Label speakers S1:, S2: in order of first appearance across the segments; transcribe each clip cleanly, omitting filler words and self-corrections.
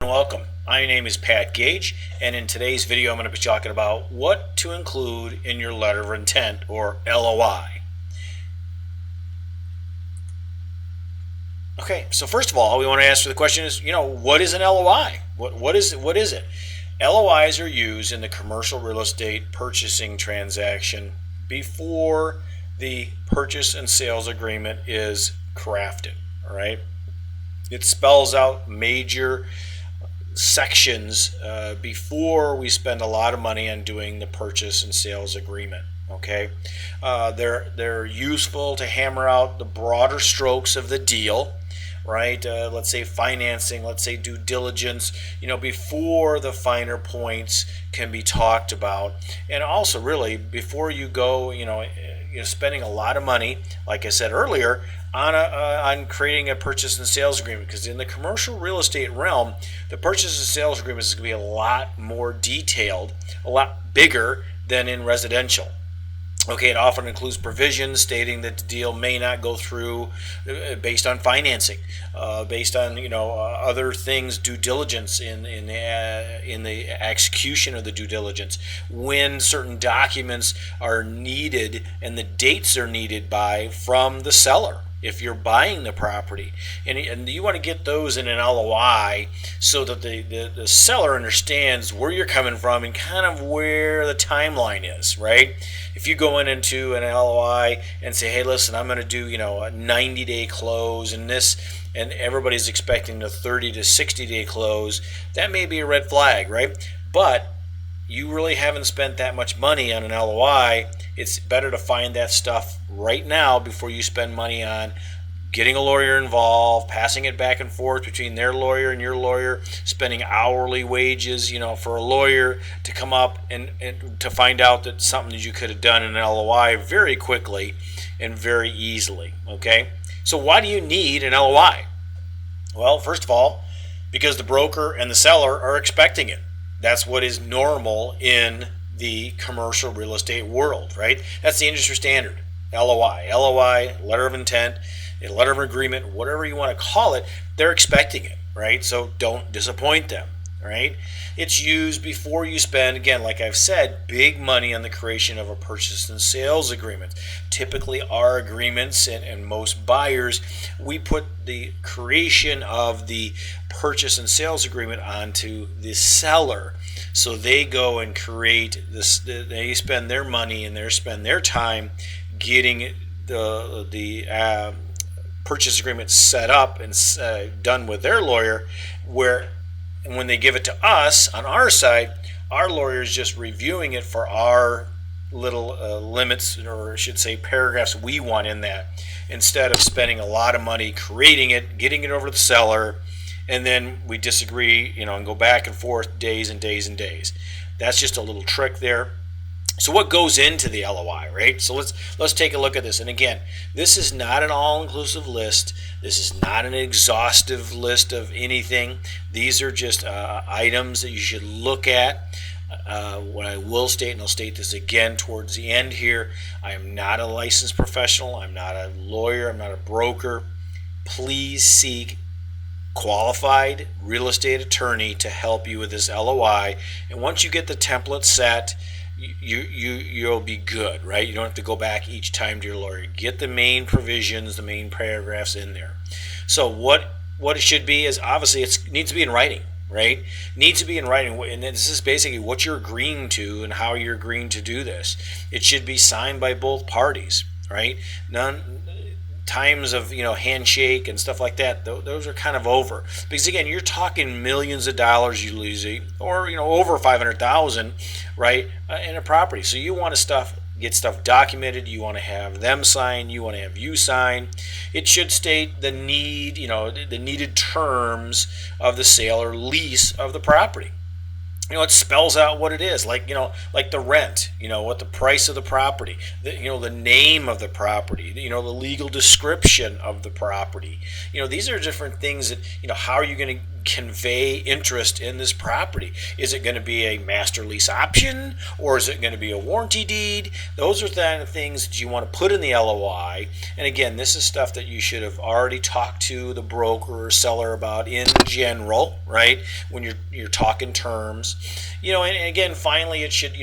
S1: welcome. My name is Pat Gage, and in today's video I'm going to be talking about what to include in your letter of intent, or LOI. Okay, so first of all, we want to answer the question is, what is an LOI? What is it? LOIs are used in the commercial real estate purchasing transaction before the purchase and sales agreement is crafted, all right? It spells out major sections before we spend a lot of money on doing the purchase and sales agreement. Okay, they're useful to hammer out the broader strokes of the deal, right? Let's say financing, let's say due diligence, before the finer points can be talked about, and also really before you go, spending a lot of money, like I said earlier, on creating a purchase and sales agreement, because in the commercial real estate realm, the purchase and sales agreement is going to be a lot more detailed, a lot bigger than in residential. Okay, it often includes provisions stating that the deal may not go through based on financing, based on other things, due diligence in the execution of the due diligence, when certain documents are needed and the dates are needed from the seller if you're buying the property, and you want to get those in an LOI so that the seller understands where you're coming from and kind of where the timeline is, right? If you go into an LOI and say, hey, listen, I'm going to do a 90-day close and everybody's expecting a 30 to 60-day close, that may be a red flag, right? But you really haven't spent that much money on an LOI. It's better to find that stuff right now before you spend money on getting a lawyer involved, passing it back and forth between their lawyer and your lawyer, spending hourly wages, for a lawyer to come up and to find out that something that you could have done in an LOI very quickly and very easily, okay? So why do you need an LOI? Well, first of all, because the broker and the seller are expecting it. That's what is normal in the commercial real estate world, right? That's the industry standard. LOI, letter of intent, a letter of agreement, whatever you want to call it, they're expecting it, right? So don't disappoint them, right? It's used before you spend, again, like I've said, big money on the creation of a purchase and sales agreement. Typically, our agreements and most buyers, we put the creation of the purchase and sales agreement onto the seller. So they go and create this, they spend their money and they spend their time getting the purchase agreement set up and done with their lawyer, and when they give it to us on our side, our lawyer is just reviewing it for our little limits, or I should say paragraphs we want in that, instead of spending a lot of money creating it, getting it over to the seller, and then we disagree, and go back and forth days and days and days. That's just a little trick there. So what goes into the LOI, right? So let's take a look at this. And again, this is not an all-inclusive list. This is not an exhaustive list of anything. These are just items that you should look at. What I will state, and I'll state this again towards the end here, I am not a licensed professional. I'm not a lawyer. I'm not a broker. Please seek qualified real estate attorney to help you with this LOI. And once you get the template set, you'll be good, right? You don't have to go back each time to your lawyer. Get the main provisions, the main paragraphs in there. So what it should be is, obviously it needs to be in writing, right? Needs to be in writing, and this is basically what you're agreeing to and how you're agreeing to do this. It should be signed by both parties, right? Times of handshake and stuff like that, those are kind of over, because again, you're talking millions of dollars usually, or over 500,000, right, in a property. So you want to get stuff documented. You want to have them sign. You want to have you sign. It should state the needed terms of the sale or lease of the property. It spells out what it is, like the rent, what the price of the property, the name of the property, the legal description of the property. These are different things that, how are you going to convey interest in this property? Is it going to be a master lease option, or is it going to be a warranty deed? Those are the things that you want to put in the LOI. And again, this is stuff that you should have already talked to the broker or seller about in general, right? When you're talking terms, and again, finally, it should,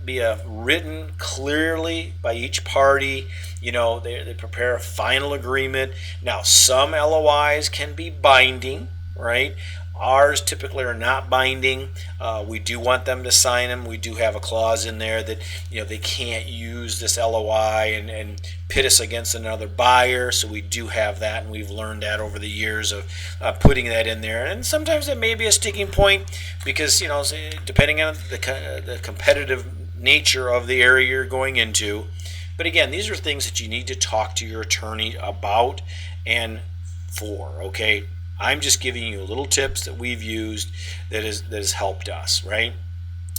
S1: be written clearly by each party. They prepare a final agreement. Now, some LOIs can be binding, right? Ours typically are not binding. We do want them to sign them. We do have a clause in there that they can't use this LOI and pit us against another buyer. So we do have that, and we've learned that over the years of putting that in there. And sometimes it may be a sticking point because depending on the competitive nature of the area you're going into. But again, these are things that you need to talk to your attorney about and for. Okay, I'm just giving you little tips that we've used that has helped us, right?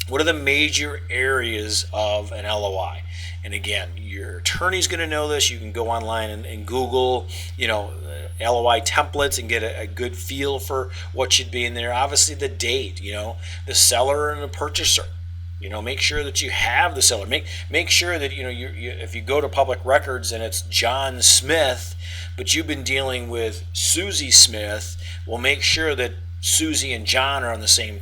S1: What are the major areas of an LOI? And again, your attorney's going to know this. You can go online and Google, LOI templates and get a good feel for what should be in there. Obviously, the date, the seller and the purchaser. Make sure that you have the seller. Make sure that you if you go to public records and it's John Smith, but you've been dealing with Susie Smith. Well, make sure that Susie and John are on the same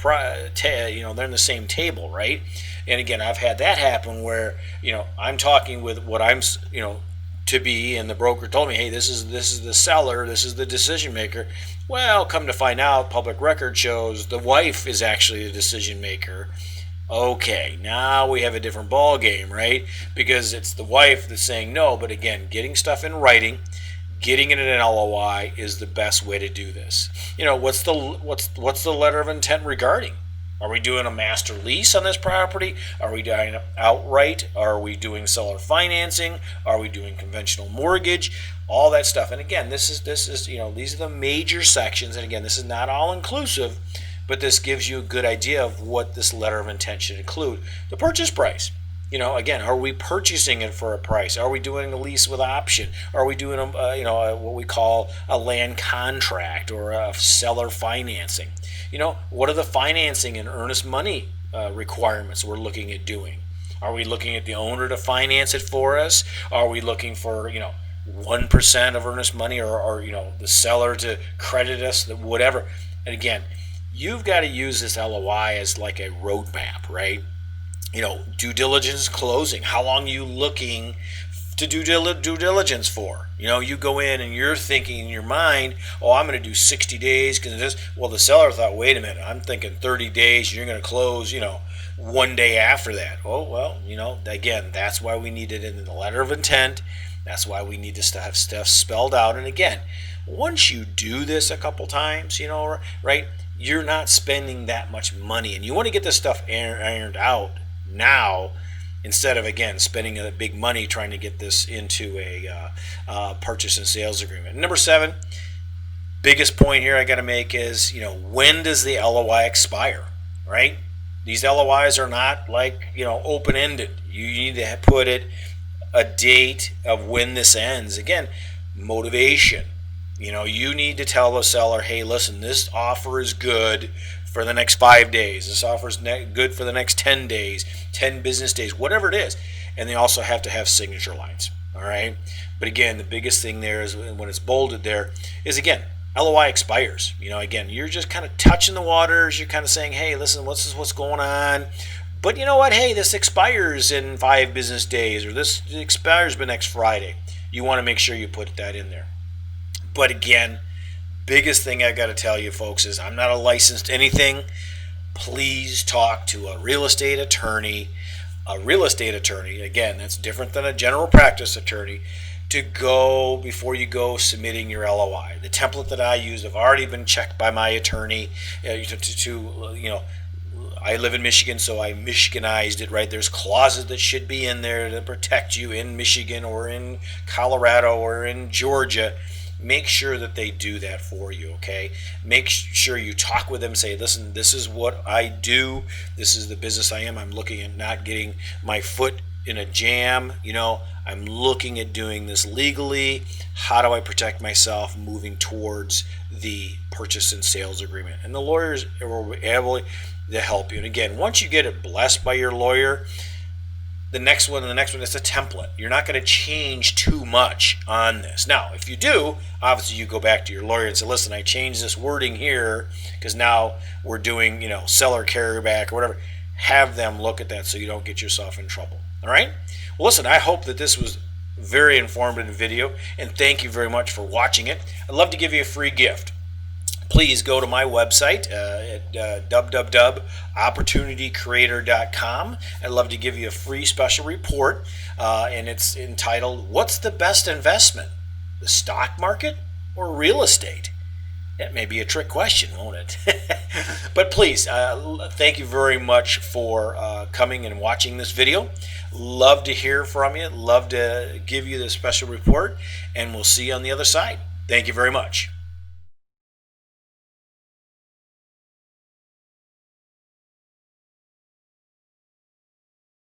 S1: they're in the same table, right? And again, I've had that happen where I'm talking with what I'm to be, and the broker told me, hey, this is the seller, this is the decision maker. Well, come to find out, public record shows the wife is actually the decision maker. Okay, now we have a different ball game, right? Because it's the wife that's saying no. But again, getting stuff in writing, getting it in an LOI is the best way to do this. What's the letter of intent regarding? Are we doing a master lease on this property? Are we doing outright? Are we doing seller financing? Are we doing conventional mortgage? All that stuff. And again, this is these are the major sections. And again, this is not all inclusive. But this gives you a good idea of what this letter of intent should include. The purchase price. Again, are we purchasing it for a price? Are we doing a lease with option? Are we doing what we call a land contract or a seller financing? What are the financing and earnest money requirements we're looking at doing? Are we looking at the owner to finance it for us? Are we looking for 1% of earnest money or the seller to credit us, whatever? And again, you've got to use this LOI as like a roadmap, right? Due diligence closing. How long are you looking to do due diligence for? You go in and you're thinking in your mind, oh, I'm going to do 60 days because this. Well, the seller thought, wait a minute, I'm thinking 30 days. You're going to close, one day after that. Oh, well, again, that's why we need it in the letter of intent. That's why we need to have stuff spelled out. And again, once you do this a couple times, right? You're not spending that much money, and you want to get this stuff ironed out now instead of, again, spending a big money trying to get this into a purchase and sales agreement. Number 7, biggest point here I got to make is, when does the LOI expire, right? These LOIs are not like, open-ended. You need to put a date of when this ends. Again, motivation. You need to tell the seller, hey, listen, this offer is good for the next 5 days. This offer is good for the next 10 days, 10 business days, whatever it is. And they also have to have signature lines, all right? But again, the biggest thing there is when it's bolded there is, again, LOI expires. Again, you're just kind of touching the waters. You're kind of saying, hey, listen, what's going on? But you know what? Hey, this expires in 5 business days, or this expires by next Friday. You want to make sure you put that in there. But again, biggest thing I got to tell you, folks, is I'm not a licensed anything. Please talk to a real estate attorney. A real estate attorney, again, that's different than a general practice attorney, to go before you go submitting your LOI. The template that I use have already been checked by my attorney I live in Michigan, so I Michiganized it, right? There's clauses that should be in there to protect you in Michigan or in Colorado or in Georgia. Make sure that they do that for you, okay? Make sure you talk with them, say, listen, this is what I do. This is the business I am. I'm looking at not getting my foot in a jam, I'm looking at doing this legally. How do I protect myself moving towards the purchase and sales agreement? And the lawyers will be able to help you. And again, once you get it blessed by your lawyer, the next one is a template. You're not going to change too much on this. Now, if you do, obviously you go back to your lawyer and say, listen, I changed this wording here because now we're doing, seller carryback or whatever. Have them look at that so you don't get yourself in trouble. All right? Well, listen, I hope that this was a very informative video, and thank you very much for watching it. I'd love to give you a free gift. Please go to my website at www.opportunitycreator.com. I'd love to give you a free special report, and it's entitled, What's the Best Investment? The Stock Market or Real Estate? That may be a trick question, won't it? But please, thank you very much for coming and watching this video. Love to hear from you. Love to give you the special report, and we'll see you on the other side. Thank you very much.